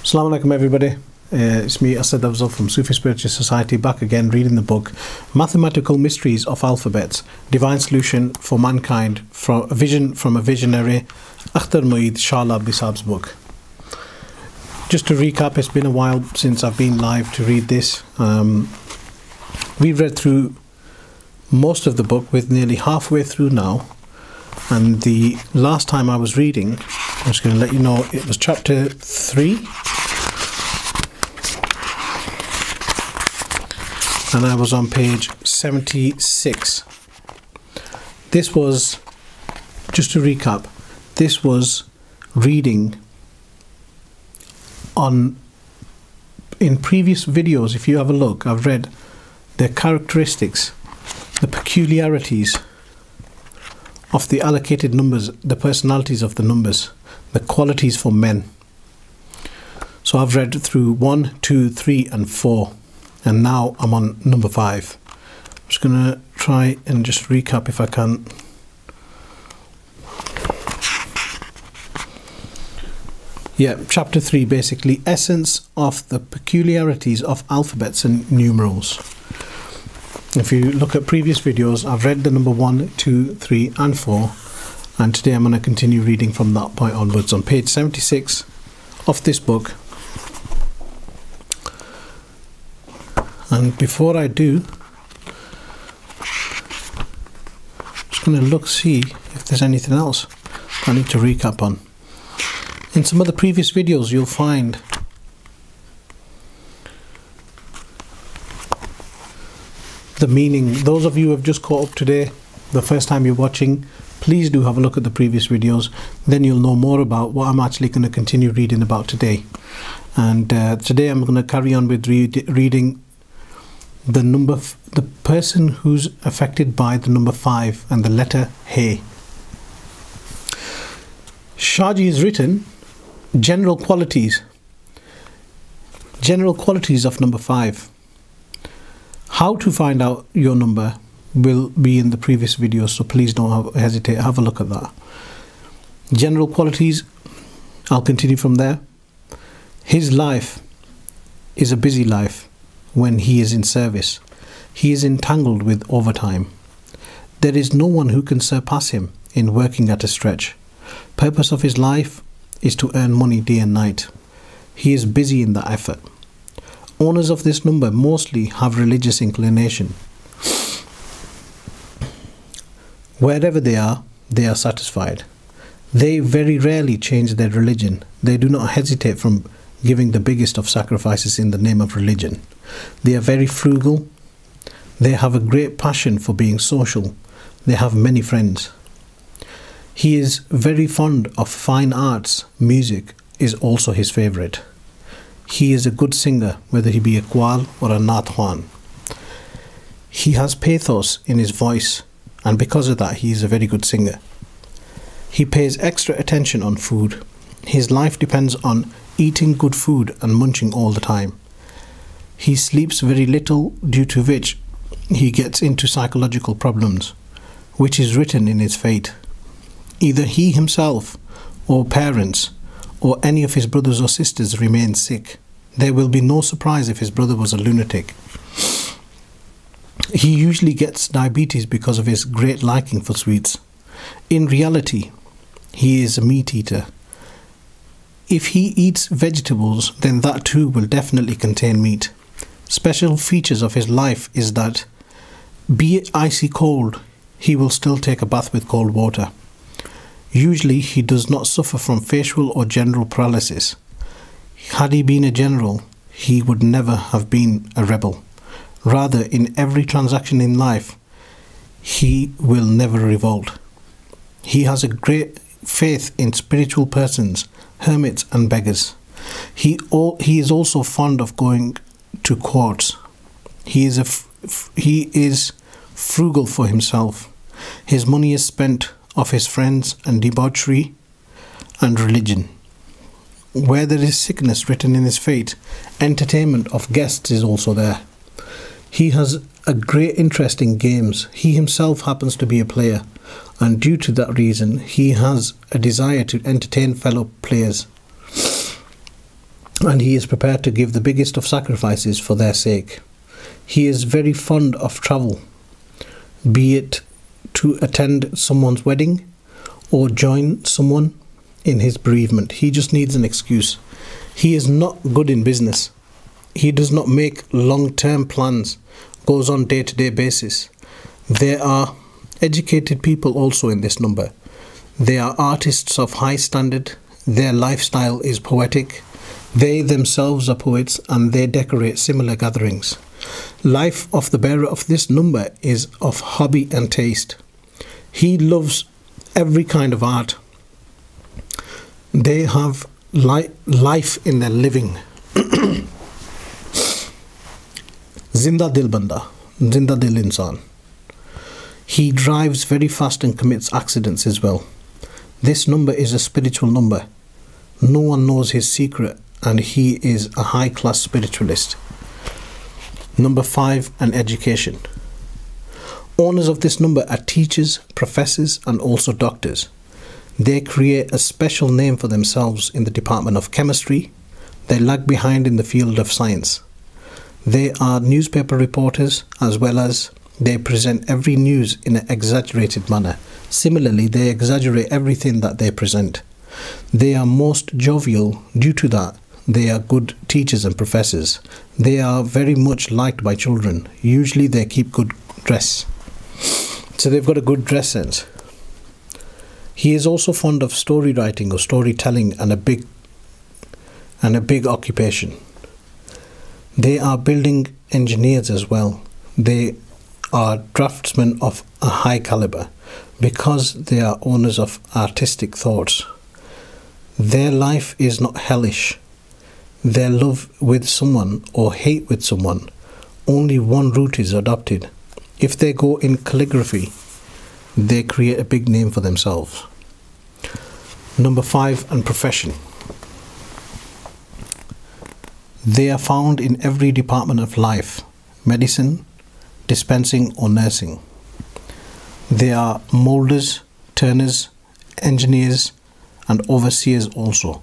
Assalamu alaikum everybody, it's me Assad Afzal from Sufi Spiritual Society, back again reading the book Mathematical Mysteries of Alphabets, Divine Solution for Mankind, from a vision from a visionary, Shah Saab's book. Just to recap, it's been a while since I've been live to read this. We've read through most of the book, with nearly halfway through now, and the last time I was reading, I'm just going to let you know, it was chapter 3, and I was on page 76. This was, just to recap, this was reading on, in previous videos, if you have a look, I've read the characteristics, the peculiarities of the allocated numbers, the personalities of the numbers, the qualities for men. So I've read through 1, 2, 3 and 4, and now I'm on number 5. I'm just going to try and just recap if I can. Yeah, chapter 3, basically, essence of the peculiarities of alphabets and numerals. If you look at previous videos, I've read the number 1, 2, 3 and 4, and today I'm going to continue reading from that point onwards on page 76 of this book. And before I do, I'm just going to see if there's anything else I need to recap on. In some of the previous videos you'll find the meaning. Those of you who have just caught up today, the first time you're watching, please do have a look at the previous videos, then you'll know more about what I'm actually going to continue reading about today. And today I'm going to carry on with reading the person who's affected by the number 5 and the letter He. Shahji has written general qualities of number 5. How to find out your number will be in the previous video, so please don't hesitate, have a look at that. General qualities, I'll continue from there. His life is a busy life when he is in service. He is entangled with overtime. There is no one who can surpass him in working at a stretch. Purpose of his life is to earn money day and night. He is busy in that effort. Owners of this number mostly have religious inclination. Wherever they are satisfied. They very rarely change their religion. They do not hesitate from giving the biggest of sacrifices in the name of religion. They are very frugal. They have a great passion for being social. They have many friends. He is very fond of fine arts. Music is also his favorite. He is a good singer, whether he be a qawwal or a naat. He has pathos in his voice, and because of that he is a very good singer. He pays extra attention on food. His life depends on eating good food and munching all the time. He sleeps very little, due to which he gets into psychological problems, which is written in his fate. Either he himself or parents or any of his brothers or sisters remain sick. There will be no surprise if his brother was a lunatic. He usually gets diabetes because of his great liking for sweets. In reality, he is a meat eater. If he eats vegetables, then that too will definitely contain meat. Special features of his life is that, be it icy cold, he will still take a bath with cold water. Usually he does not suffer from facial or general paralysis. Had he been a general, he would never have been a rebel. Rather, in every transaction in life, he will never revolt. He has a great faith in spiritual persons, hermits and beggars. He is also fond of going to courts. He is frugal for himself. His money is spent of his friends and debauchery and religion. Where there is sickness written in his fate, entertainment of guests is also there. He has a great interest in games. He himself happens to be a player, and due to that reason he has a desire to entertain fellow players. and he is prepared to give the biggest of sacrifices for their sake. He is very fond of travel, be it to attend someone's wedding or join someone in his bereavement. He just needs an excuse. He is not good in business. He does not make long-term plans, goes on day-to-day basis. There are educated people also in this number. They are artists of high standard. Their lifestyle is poetic. They themselves are poets, and they decorate similar gatherings. Life of the bearer of this number is of hobby and taste. He loves every kind of art. They have life in their living. Zinda Dil Banda, Zinda Dil Insan. He drives very fast and commits accidents as well. This number is a spiritual number. No one knows his secret, and he is a high-class spiritualist. Number 5, an education. Owners of this number are teachers, professors, and also doctors. They create a special name for themselves in the department of chemistry. They lag behind in the field of science. They are newspaper reporters, as well as they present every news in an exaggerated manner. Similarly, they exaggerate everything that they present. They are most jovial. Due to that, they are good teachers and professors. They are very much liked by children. Usually they keep good dress. So they've got a good dress sense. He is also fond of story writing or storytelling, and a big occupation. They are building engineers as well. They are draftsmen of a high caliber because they are owners of artistic thoughts. Their life is not hellish. Their love with someone or hate with someone, only one route is adopted. If they go in calligraphy, they create a big name for themselves. Number 5, and profession. They are found in every department of life: medicine, dispensing or nursing. They are molders, turners, engineers, and overseers also.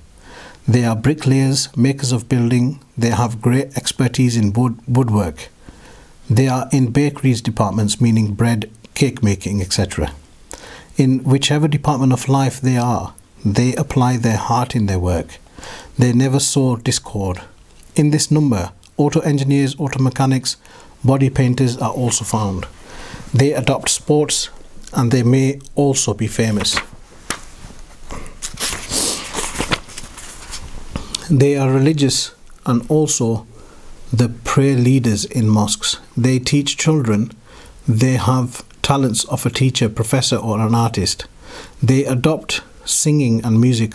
They are bricklayers, makers of building. They have great expertise in woodwork. They are in bakeries departments, meaning bread, cake making, etc. In whichever department of life they are, they apply their heart in their work. They never sow discord. In this number, auto engineers, auto mechanics, body painters are also found. They adopt sports, and they may also be famous. They are religious and also the prayer leaders in mosques. They teach children. They have talents of a teacher, professor, or an artist. They adopt singing and music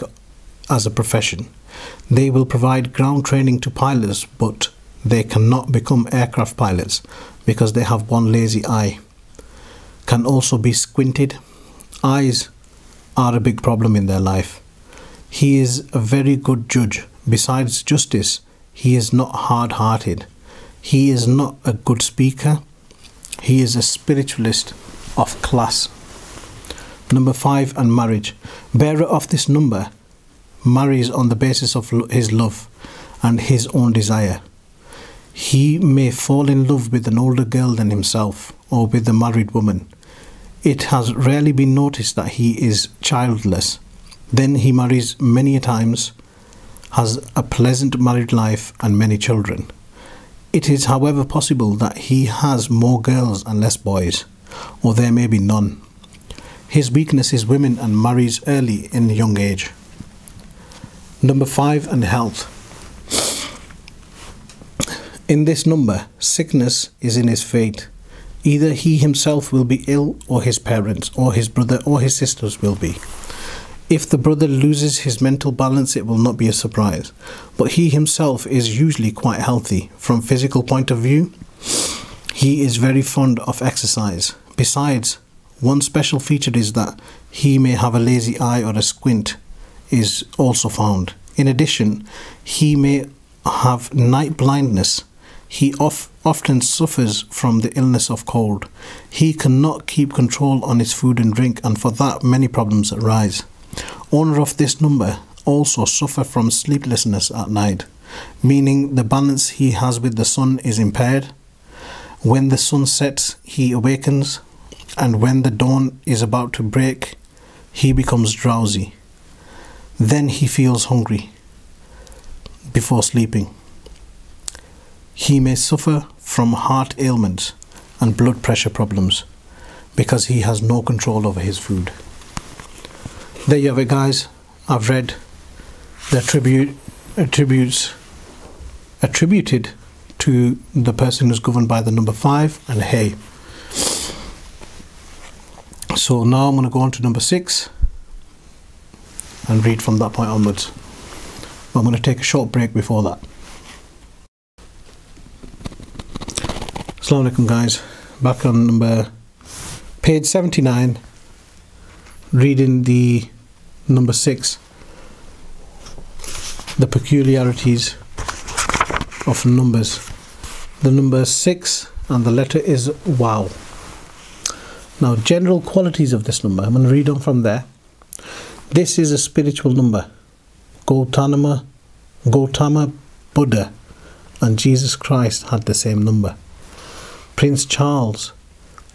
as a profession. They will provide ground training to pilots, but they cannot become aircraft pilots because they have one lazy eye. Can also be squinted. Eyes are a big problem in their life. He is a very good judge. Besides justice, he is not hard-hearted. He is not a good speaker. He is a spiritualist of class. Number 5, and marriage. Bearer of this number marries on the basis of his love and his own desire. He may fall in love with an older girl than himself or with a married woman. It has rarely been noticed that he is childless. Then he marries many times, has a pleasant married life and many children. It is, however, possible that he has more girls and less boys, or there may be none. His weakness is women and marries early in a young age. Number 5, and health. In this number, sickness is in his fate. Either he himself will be ill, or his parents, or his brother, or his sisters will be. If the brother loses his mental balance, it will not be a surprise. But he himself is usually quite healthy. From physical point of view, he is very fond of exercise. Besides, one special feature is that he may have a lazy eye or a squint is also found. In addition, he may have night blindness. He often suffers from the illness of cold. He cannot keep control on his food and drink, and for that many problems arise. Owner of this number also suffer from sleeplessness at night. meaning the balance he has with the sun is impaired. When the sun sets, he awakens, and when the dawn is about to break, he becomes drowsy. Then he feels hungry before sleeping. He may suffer from heart ailments and blood pressure problems because he has no control over his food. There you have it, guys. I've read the attributes attributed to the person who's governed by the number 5 and Hay. So now I'm going to go on to number 6 and read from that point onwards. But I'm going to take a short break before that. Assalamu alaikum, guys. Back on page 79, reading the number 6, the peculiarities of numbers. The number 6 and the letter is Wow. Now, general qualities of this number, I'm going to read on from there. This is a spiritual number. Gautama Buddha and Jesus Christ had the same number. Prince Charles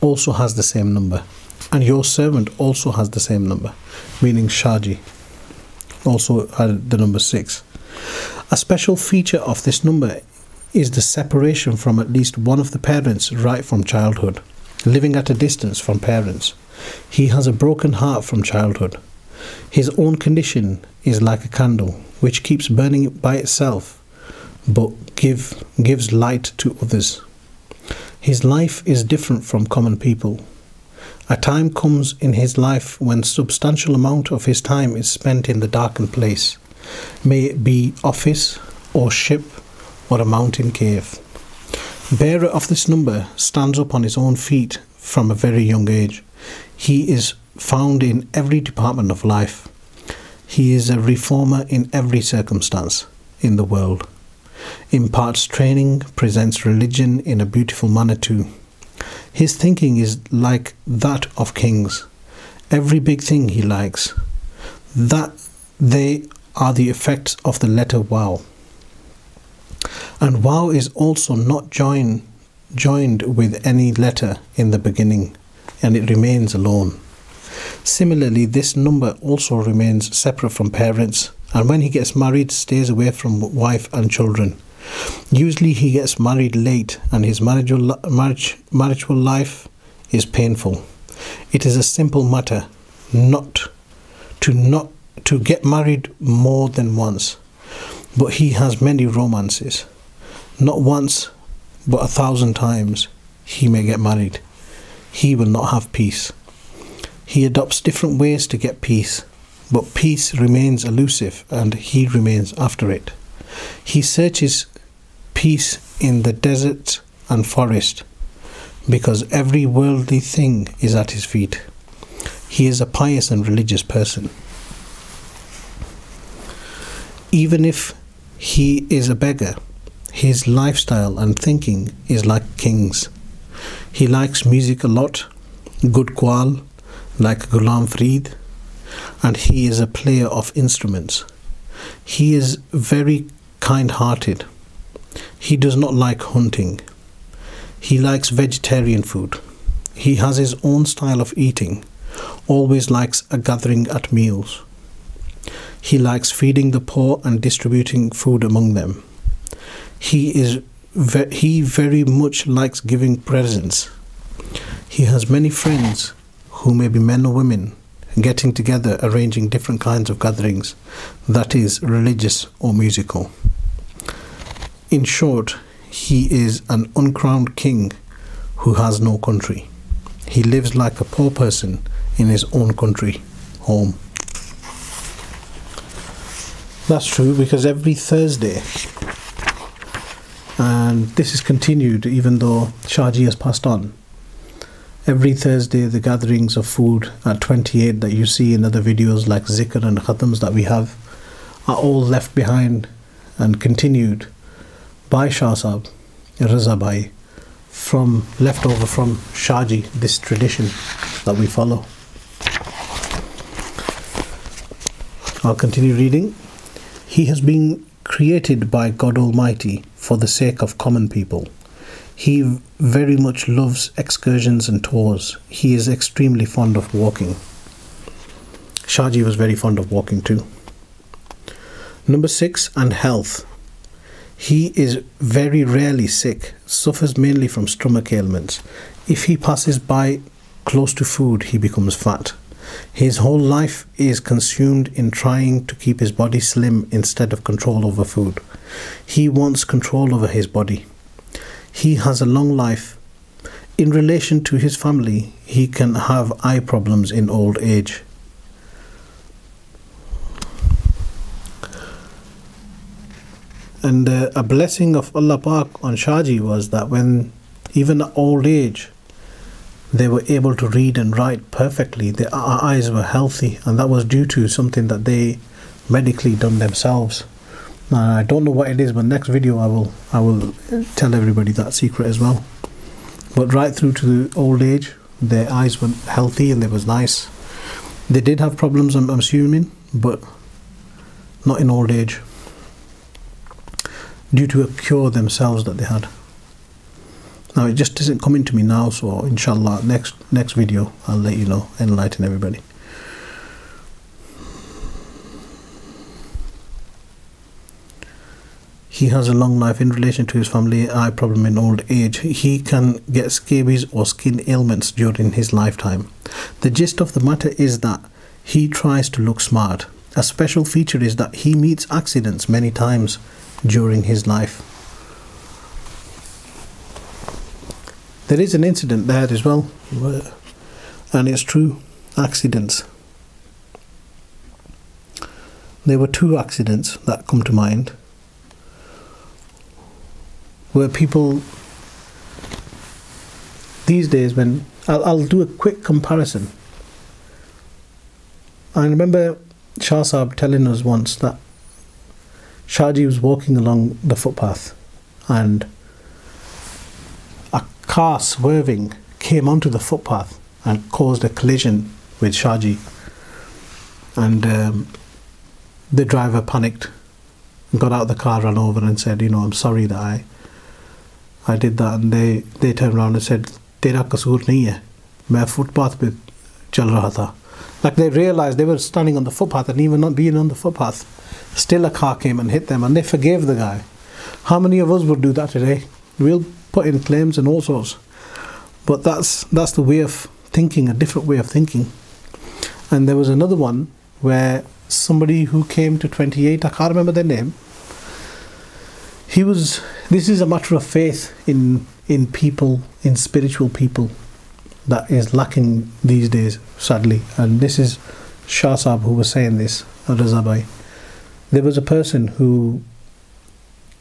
also has the same number, and your servant also has the same number, meaning Shahji also had the number 6. A special feature of this number is the separation from at least one of the parents right from childhood, living at a distance from parents. He has a broken heart from childhood. His own condition is like a candle which keeps burning by itself but gives light to others. His life is different from common people. A time comes in his life when substantial amount of his time is spent in the darkened place, may it be office or ship or a mountain cave. Bearer of this number stands up on his own feet from a very young age. He is found in every department of life. He is a reformer in every circumstance in the world. Imparts training, presents religion in a beautiful manner too. His thinking is like that of kings. Every big thing he likes. That they are the effects of the letter Wow. And Wow is also not joined with any letter in the beginning, and it remains alone. Similarly, this number also remains separate from parents, and when he gets married, stays away from wife and children. Usually he gets married late, and his marital life is painful. It is a simple matter not to get married more than once, but he has many romances. Not once, but 1,000 times he may get married. He will not have peace. He adopts different ways to get peace, but peace remains elusive and he remains after it. He searches peace in the desert and forest because every worldly thing is at his feet. He is a pious and religious person. Even if he is a beggar, his lifestyle and thinking is like kings. He likes music a lot, good qawwal, like Ghulam Farid, and he is a player of instruments. He is very kind-hearted. He does not like hunting. He likes vegetarian food. He has his own style of eating, always likes a gathering at meals. He likes feeding the poor and distributing food among them. He very much likes giving presents. He has many friends who may be men or women, getting together, arranging different kinds of gatherings, that is, religious or musical. In short, he is an uncrowned king who has no country. He lives like a poor person in his own country, home. That's true, because every Thursday, and this is continued even though Shahji has passed on, every Thursday the gatherings of food at 28 that you see in other videos like zikr and khatams that we have are all left behind and continued by Shah Saab, Raza Bhai, left over from Shahji, this tradition that we follow. I'll continue reading. He has been created by God Almighty for the sake of common people. He very much loves excursions and tours. He is extremely fond of walking. Shahji was very fond of walking too. Number 6, and health. He is very rarely sick, suffers mainly from stomach ailments. If he passes by close to food, he becomes fat. His whole life is consumed in trying to keep his body slim instead of control over food. He wants control over his body. He has a long life. In relation to his family, he can have eye problems in old age. And a blessing of Allah Pak on Shahji was that when, even at old age, they were able to read and write perfectly. Their eyes were healthy, and that was due to something that they medically done themselves. I don't know what it is, but next video I will tell everybody that secret as well. But right through to the old age, their eyes were healthy and they was nice. They did have problems, I'm assuming, but not in old age, due to a cure themselves that they had. Now it just isn't coming to me now, so inshallah next video I'll let you know, enlighten everybody. He has a long life in relation to his family, eye problem in old age. He can get scabies or skin ailments during his lifetime. The gist of the matter is that he tries to look smart. A special feature is that he meets accidents many times during his life. There is an incident there as well, and it's true, accidents. There were 2 accidents that come to mind, where people these days, when I'll do a quick comparison. I remember Shah Saab telling us once that Shahji was walking along the footpath and a car swerving came onto the footpath and caused a collision with Shahji, and the driver panicked, got out of the car, ran over and said, you know, I'm sorry that I did that. And they turned around and said, Tera kasoor nahi hai, main footpath pe chal raha tha. Like they realized they were standing on the footpath, and even not being on the footpath, still a car came and hit them, and they forgave the guy. How many of us would do that today? We'll put in claims and all sorts. But that's the way of thinking, a different way of thinking. And there was another one where somebody who came to 28, I can't remember their name. This is a matter of faith in people, in spiritual people, that is lacking these days, sadly. And this is Shah Saab who was saying this, Raza Bhai. There was a person who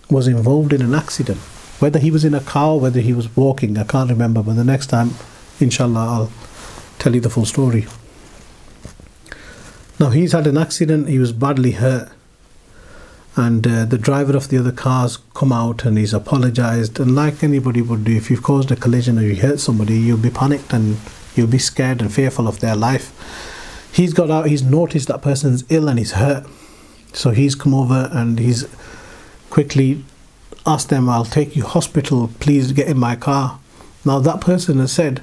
was involved in an accident, whether he was in a car or whether he was walking, I can't remember, but the next time, inshallah, I'll tell you the full story. Now, he's had an accident, he was badly hurt, and the driver of the other cars come out and he's apologized, and like anybody would do, if you've caused a collision or you hurt somebody, you'll be panicked and you'll be scared and fearful of their life. He's got out, he's noticed that person's ill and he's hurt, so he's come over and he's quickly asked them, I'll take you to hospital, please get in my car. Now that person has said,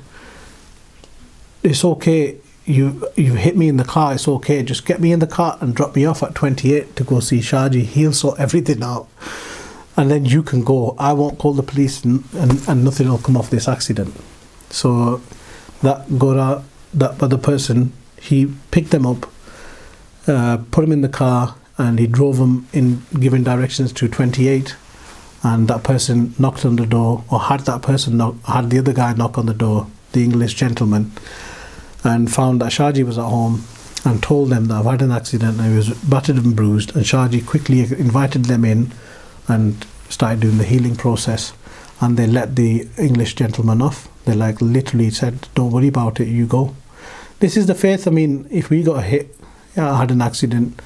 it's okay, you hit me in the car, it's okay, just get me in the car and drop me off at 28 to go see Shahji, he'll sort everything out, and then you can go, I won't call the police, and nothing will come off this accident. So that Gora, that other person, he picked them up, put them in the car, and he drove them in giving directions to 28, and that person knocked on the door, or had the other guy knock on the door, the English gentleman, and found that Shahji was at home, and told them that I've had an accident and he was battered and bruised, and Shahji quickly invited them in and started doing the healing process, and they let the English gentleman off. They like literally said, don't worry about it, you go. This is the faith. I mean, if we got hit, I had an accident,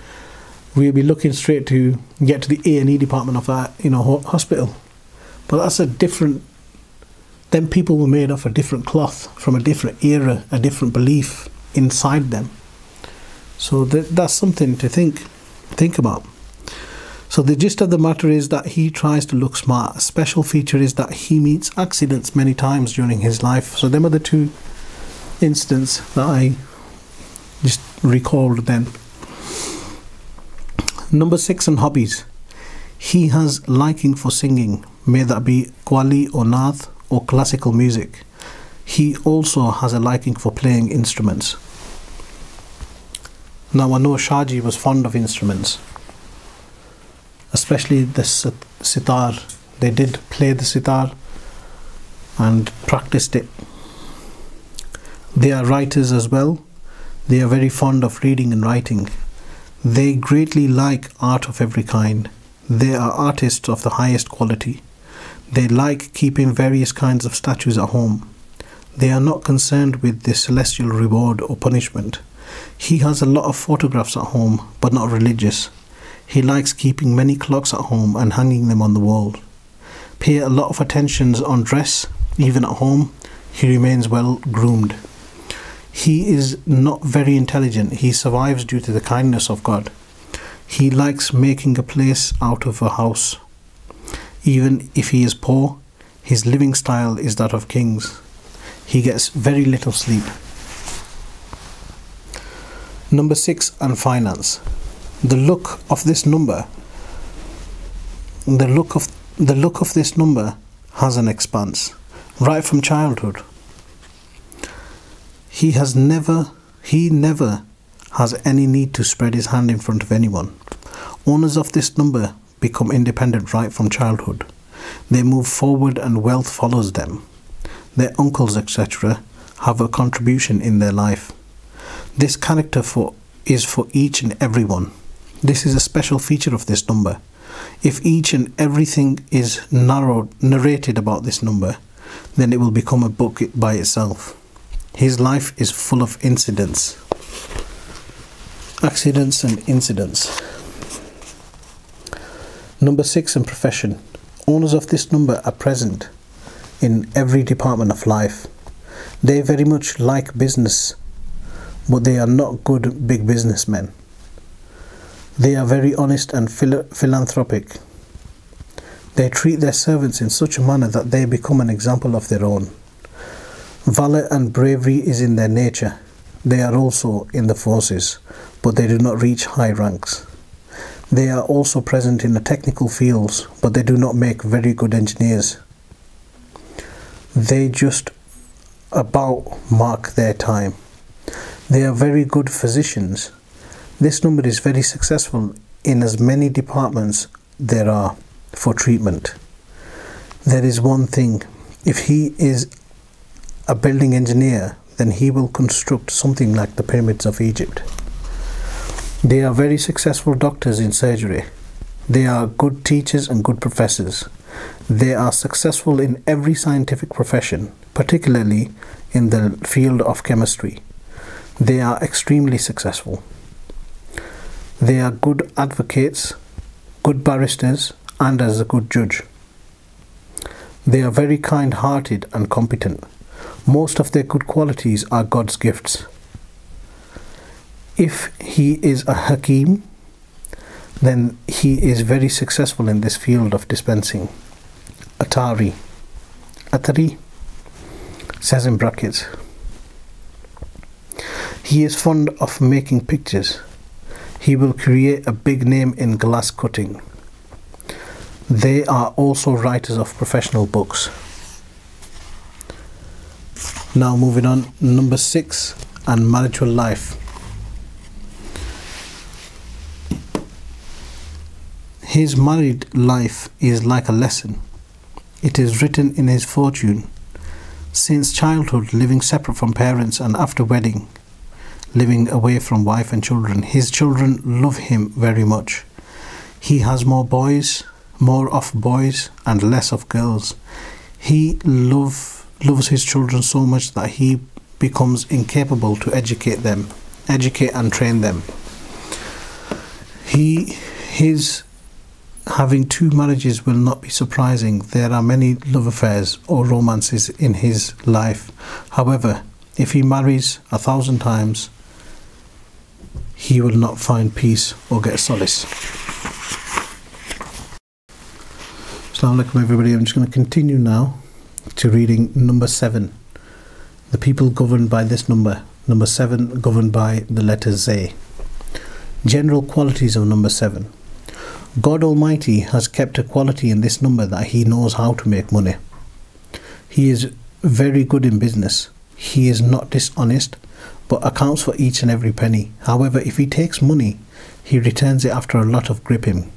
we'll be looking straight to get to the A&E department of that, hospital. But that's a different, them people were made of a different cloth, from a different era, a different belief inside them. So that's something to think about. So the gist of the matter is that he tries to look smart. A special feature is that he meets accidents many times during his life. So them are the two incidents that I just recalled then. Number 6 on hobbies. He has liking for singing, may that be qawwali or naat or classical music. He also has a liking for playing instruments. Now I know Shahji was fond of instruments, especially the sitar. They did play the sitar and practiced it. They are writers as well. They are very fond of reading and writing. They greatly like art of every kind. They are artists of the highest quality. They like keeping various kinds of statues at home. They are not concerned with the celestial reward or punishment. He has a lot of photographs at home, but not religious. He likes keeping many clocks at home and hanging them on the wall. Pay a lot of attention on dress, even at home. He remains well groomed. He is not very intelligent. He survives due to the kindness of God. He likes making a place out of a house. Even if he is poor, his living style is that of kings. He gets very little sleep. Number 6 and finance. The look of this number this number has an expanse right from childhood. He never has any need to spread his hand in front of anyone. Owners of this number become independent right from childhood. They move forward and wealth follows them. Their uncles, etc., have a contribution in their life. This character is for each and everyone. This is a special feature of this number. If each and everything is narrated about this number, then it will become a book by itself. His life is full of accidents and incidents. Number 6 in profession. Owners of this number are present in every department of life. They very much like business, but they are not good big businessmen. They are very honest and philanthropic. They treat their servants in such a manner that they become an example of their own. Valor and bravery is in their nature. They are also in the forces, but they do not reach high ranks. They are also present in the technical fields, but they do not make very good engineers. They just about mark their time. They are very good physicians. This number is very successful in as many departments there are for treatment. There is one thing: if he is a building engineer, then he will construct something like the pyramids of Egypt. They are very successful doctors in surgery. They are good teachers and good professors. They are successful in every scientific profession, particularly in the field of chemistry. They are extremely successful. They are good advocates, good barristers, and as a good judge. They are very kind-hearted and competent. Most of their good qualities are God's gifts. If he is a Hakim, then he is very successful in this field of dispensing. Atari says in brackets. He is fond of making pictures. He will create a big name in glass cutting. They are also writers of professional books. Now moving on, number 6 and marital life. His married life is like a lesson. It is written in his fortune. Since childhood, living separate from parents, and after wedding, living away from wife and children, his children love him very much. He has more of boys and less of girls. He loves his children so much that he becomes incapable to educate and train them. His having 2 marriages will not be surprising. There are many love affairs or romances in his life. However, if he marries 1,000 times, he will not find peace or get solace. Assalamu alaikum everybody. I'm just going to continue now to reading number 7. The people governed by this number. Number 7 governed by the letter Z. General qualities of number 7. God Almighty has kept a quality in this number that He knows how to make money. He is very good in business. He is not dishonest, but accounts for each and every penny. However, if he takes money, he returns it after a lot of gribbing.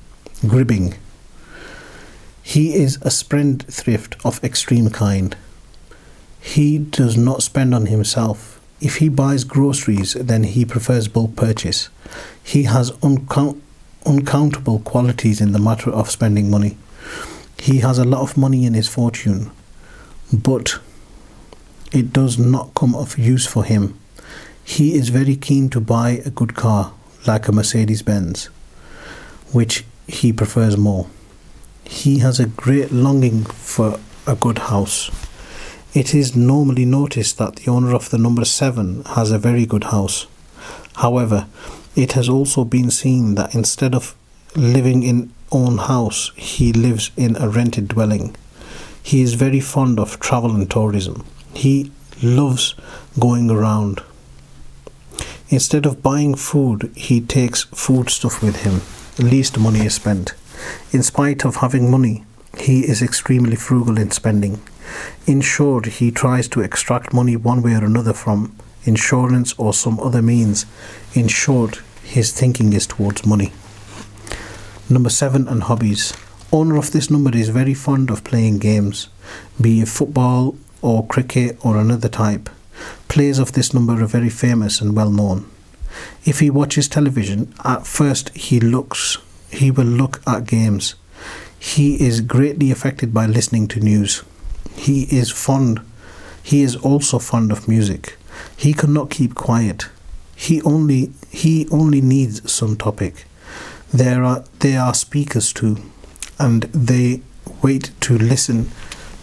He is a spendthrift of extreme kind. He does not spend on himself. If he buys groceries, then he prefers bulk purchase. He has uncountable qualities in the matter of spending money. He has a lot of money in his fortune, but it does not come of use for him. He is very keen to buy a good car, like a Mercedes-Benz, which he prefers more. He has a great longing for a good house. It is normally noticed that the owner of the number 7 has a very good house. However, it has also been seen that instead of living in own house, he lives in a rented dwelling. He is very fond of travel and tourism. He loves going around. Instead of buying food, he takes foodstuff with him. Least money is spent. In spite of having money, he is extremely frugal in spending. In short, he tries to extract money one way or another from insurance or some other means. In short, his thinking is towards money. Number 7 and hobbies. Owner of this number is very fond of playing games, be it football or cricket or another type. Players of this number are very famous and well known. If he watches television, at first he will look at games. He is greatly affected by listening to news. He is also fond of music. He cannot keep quiet. He only needs some topic. They are speakers too, and they wait to listen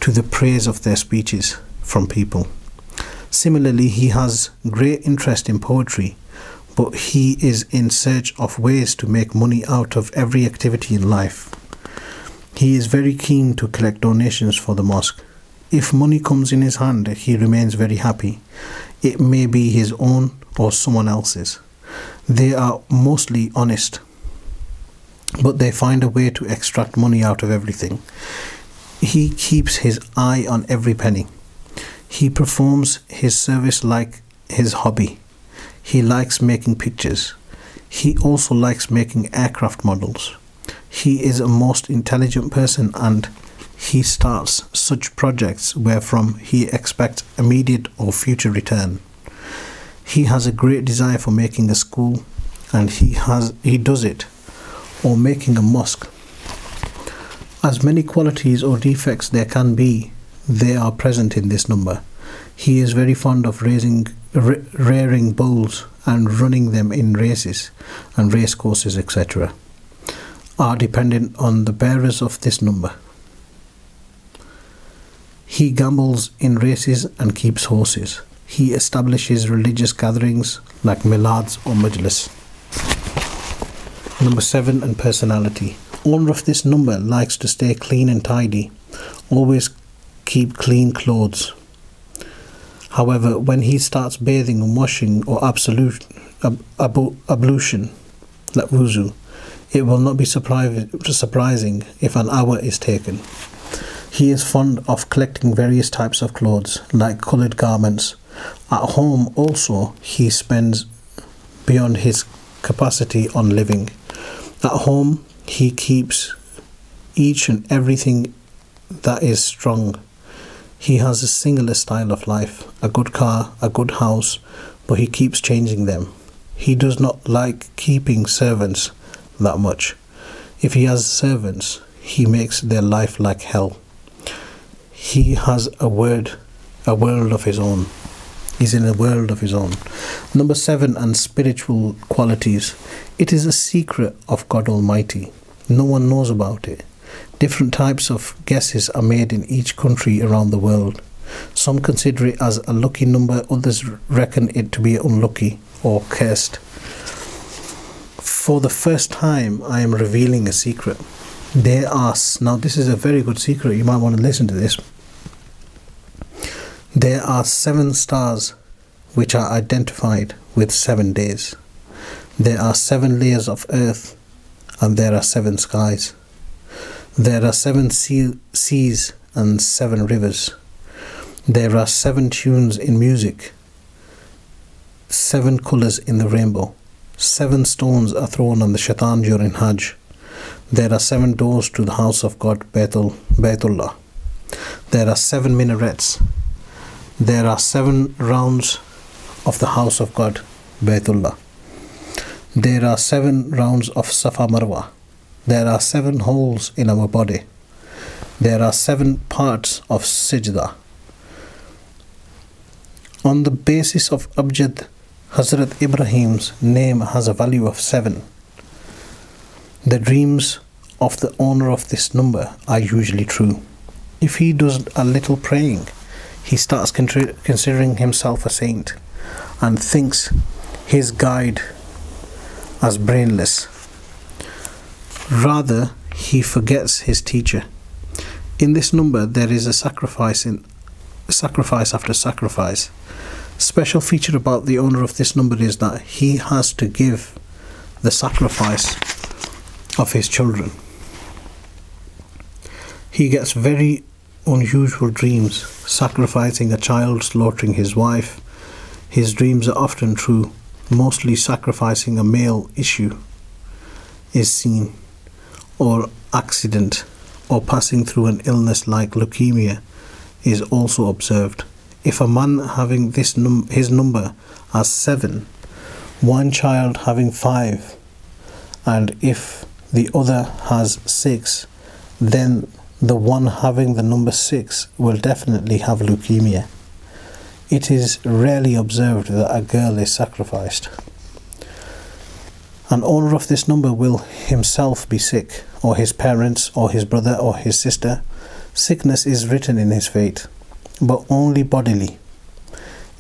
to the praise of their speeches from people. Similarly, he has great interest in poetry, but he is in search of ways to make money out of every activity in life. He is very keen to collect donations for the mosque. If money comes in his hand, he remains very happy. It may be his own or someone else's. They are mostly honest, but they find a way to extract money out of everything. He keeps his eye on every penny. He performs his service like his hobby. He likes making pictures. He also likes making aircraft models. He is a most intelligent person, and he starts such projects wherefrom he expects immediate or future return. He has a great desire for making a school, and he does it, or making a mosque. As many qualities or defects there can be, they are present in this number. He is very fond of rearing bulls and running them in races and race courses, etc. Are dependent on the bearers of this number. He gambles in races and keeps horses. He establishes religious gatherings like milads or majlis. Number 7 and personality. Owner of this number likes to stay clean and tidy. Always keep clean clothes. However, when he starts bathing and washing or ablution, like wuzu, it will not be surprising if an hour is taken. He is fond of collecting various types of clothes, like coloured garments. At home also, he spends beyond his capacity on living. At home, he keeps each and everything that is strong. He has a singular style of life, a good car, a good house, but he keeps changing them. He does not like keeping servants that much. If he has servants, he makes their life like hell. He has a world of his own. He's in a world of his own. Number 7 and spiritual qualities. It is a secret of God Almighty. No one knows about it. Different types of guesses are made in each country around the world. Some consider it as a lucky number, others reckon it to be unlucky or cursed. For the first time, I am revealing a secret. Now this is a very good secret, you might want to listen to this. There are 7 stars which are identified with 7 days. There are 7 layers of earth, and there are 7 skies. There are 7 seas and 7 rivers. There are 7 tunes in music, 7 colours in the rainbow. 7 stones are thrown on the shaitan during Hajj. There are 7 doors to the house of God, Baytullah. There are 7 minarets. There are 7 rounds of the house of God, Baytullah. There are 7 rounds of Safa Marwa. There are 7 holes in our body. There are 7 parts of Sajda. On the basis of Abjad, Hazrat Ibrahim's name has a value of 7. The dreams of the owner of this number are usually true. If he does a little praying, he starts considering himself a saint and thinks his guide as brainless. Rather, he forgets his teacher. In this number, there is a sacrifice after sacrifice. Special feature about the owner of this number is that he has to give the sacrifice of his children. He gets very unusual dreams, sacrificing a child, slaughtering his wife. His dreams are often true. Mostly sacrificing a male issue is seen, or accident, or passing through an illness like leukemia is also observed. If a man having his number as 7, one child having 5, and if the other has 6, then the one having the number 6 will definitely have leukemia. It is rarely observed that a girl is sacrificed. An owner of this number will himself be sick, or his parents, or his brother, or his sister. Sickness is written in his fate, but only bodily.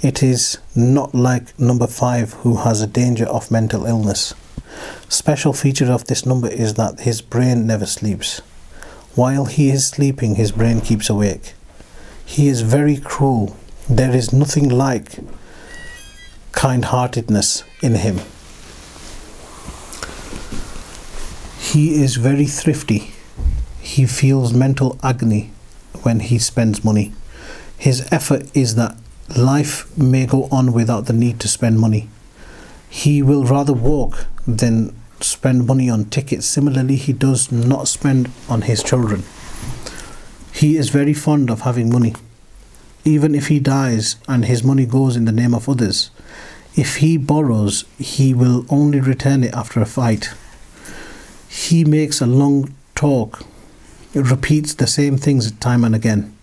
It is not like number 5, who has a danger of mental illness. Special feature of this number is that his brain never sleeps. While he is sleeping, his brain keeps awake. He is very cruel. There is nothing like kind-heartedness in him. He is very thrifty. He feels mental agony when he spends money. His effort is that life may go on without the need to spend money. He will rather walk than spend money on tickets. Similarly, he does not spend on his children. He is very fond of having money. Even if he dies and his money goes in the name of others, if he borrows, he will only return it after a fight. He makes a long talk, repeats the same things time and again.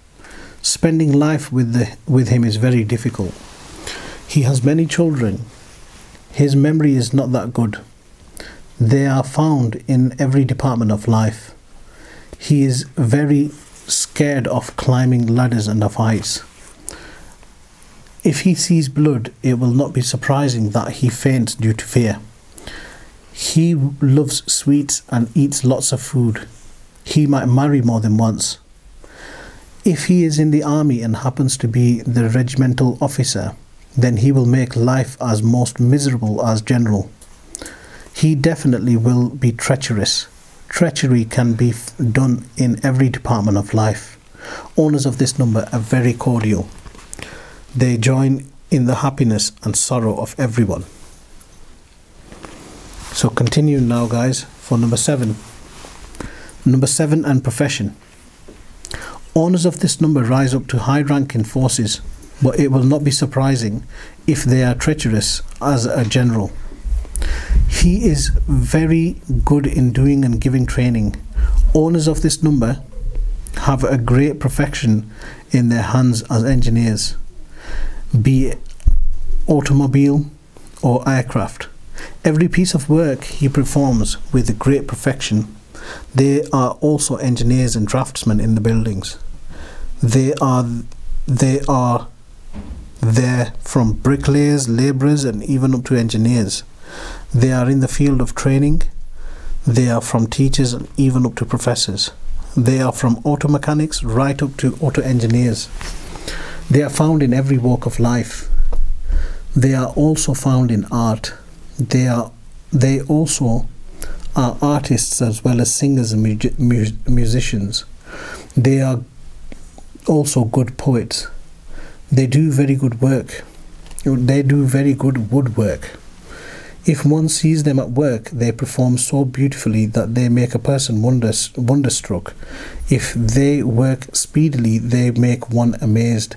Spending life with him is very difficult. He has many children. His memory is not that good. They are found in every department of life. He is very scared of climbing ladders and of heights. If he sees blood, it will not be surprising that he faints due to fear. He loves sweets and eats lots of food. He might marry more than once. If he is in the army and happens to be the regimental officer, then he will make life as most miserable as general. He definitely will be treacherous. Treachery can be done in every department of life. Owners of this number are very cordial. They join in the happiness and sorrow of everyone. So continue now, guys, for number 7. Number 7 and profession. Owners of this number rise up to high rank in forces, but it will not be surprising if they are treacherous as a general. He is very good in doing and giving training. Owners of this number have a great profession in their hands as engineers, be it automobile or aircraft. Every piece of work he performs with great perfection. They are also engineers and draftsmen in the buildings. They are there from bricklayers, labourers, and even up to engineers. They are in the field of training. They are from teachers and even up to professors. They are from auto mechanics right up to auto engineers. They are found in every walk of life. They are also found in art. They also are artists as well as singers and musicians. They are also good poets. They do very good work. They do very good woodwork. If one sees them at work, they perform so beautifully that they make a person wonderstruck. If they work speedily, they make one amazed.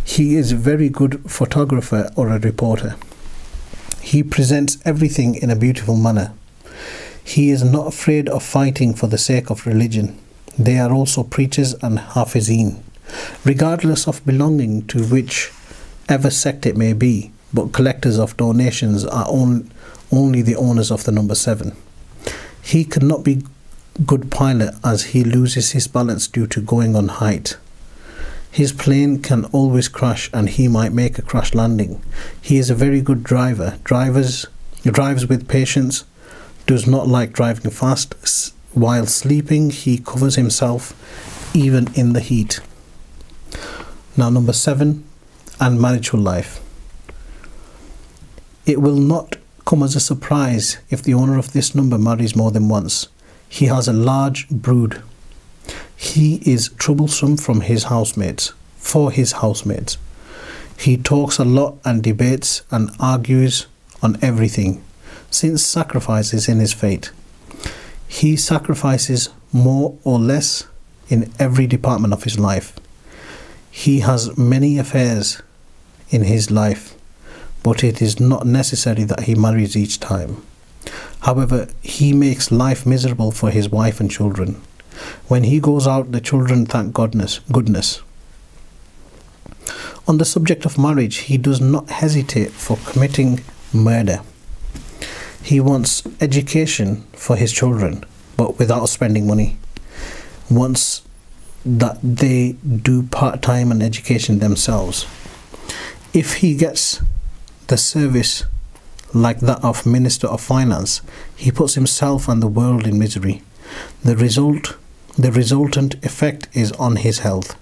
He is a very good photographer or a reporter. He presents everything in a beautiful manner. He is not afraid of fighting for the sake of religion. They are also preachers and hafizeen, regardless of belonging to whichever sect it may be, but collectors of donations are only the owners of the number 7. He cannot be good pilot as he loses his balance due to going on height. His plane can always crash and he might make a crash landing. He is a very good driver. Drives with patience, does not like driving fast. While sleeping, he covers himself even in the heat. Now number 7, and marital life. It will not come as a surprise if the owner of this number marries more than once. He has a large brood. He is troublesome for his housemates. He talks a lot and debates and argues on everything, since sacrifice is in his fate. He sacrifices more or less in every department of his life. He has many affairs in his life, but it is not necessary that he marries each time. However, he makes life miserable for his wife and children. When he goes out, the children thank goodness. On the subject of marriage, he does not hesitate for committing murder. He wants education for his children, but without spending money. Wants that they do part-time and education themselves. If he gets the service like that of Minister of Finance, he puts himself and the world in misery. The resultant effect is on his health.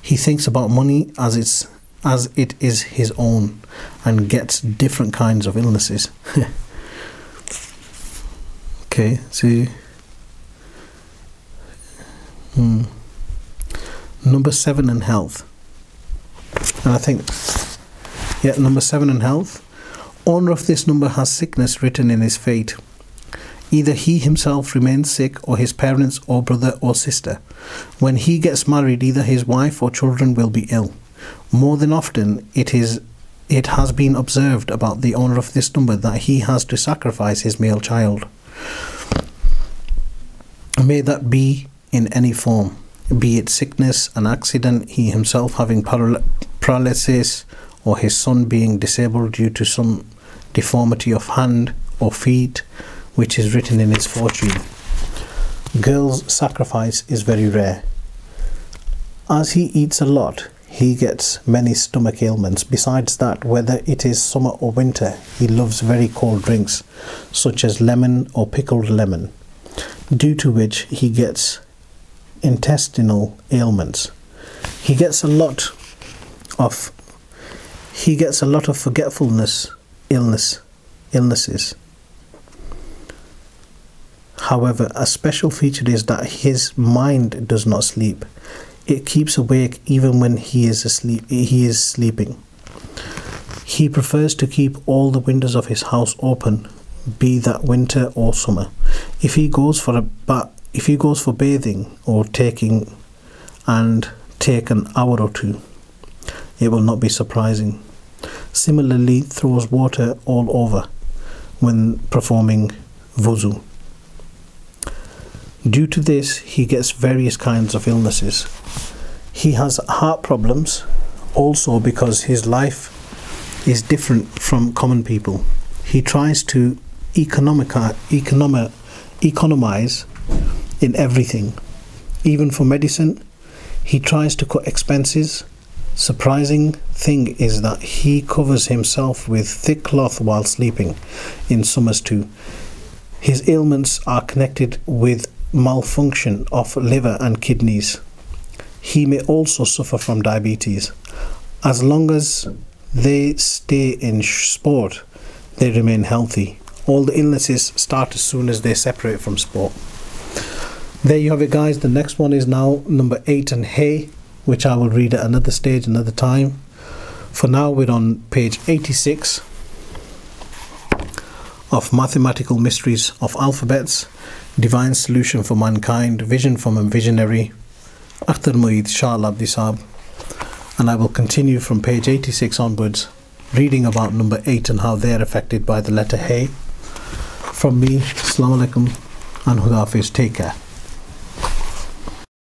He thinks about money as it is his own and gets different kinds of illnesses. Okay, see. Number 7 and health. And I think, number 7 and health. Owner of this number has sickness written in his fate. Either he himself remains sick or his parents or brother or sister. When he gets married, either his wife or children will be ill. More than often, it has been observed about the owner of this number that he has to sacrifice his male child. May that be in any form, be it sickness, an accident, he himself having paralysis, or his son being disabled due to some deformity of hand or feet, which is written in his fortune. Girl's sacrifice is very rare. As he eats a lot, he gets many stomach ailments. Besides that, whether it is summer or winter, he loves very cold drinks, such as lemon or pickled lemon, due to which he gets intestinal ailments. He gets a lot of forgetfulness illnesses. However, a special feature is that his mind does not sleep. It keeps awake even when he is sleeping. He prefers to keep all the windows of his house open, be that winter or summer. If he goes for bathing or take an hour or two, it will not be surprising. Similarly, throws water all over when performing wuzu. Due to this, he gets various kinds of illnesses. He has heart problems also because his life is different from common people. He tries to economize in everything. Even for medicine, he tries to cut expenses. Surprising thing is that he covers himself with thick cloth while sleeping, in summers too. His ailments are connected with malfunction of liver and kidneys. He may also suffer from diabetes. As long as they stay in sport, they remain healthy. All the illnesses start as soon as they separate from sport. There you have it, guys. The next one is now number 8 and Hay, which I will read at another stage, another time. For now, we're on page 86 of Mathematical Mysteries of Alphabets, Divine Solution for Mankind, Vision from a Visionary, Akhtar Mueed, Shah Saab. And I will continue from page 86 onwards, reading about number 8 and how they are affected by the letter Hay. From me, Assalamu alaikum and Huda Hafiz. Take care.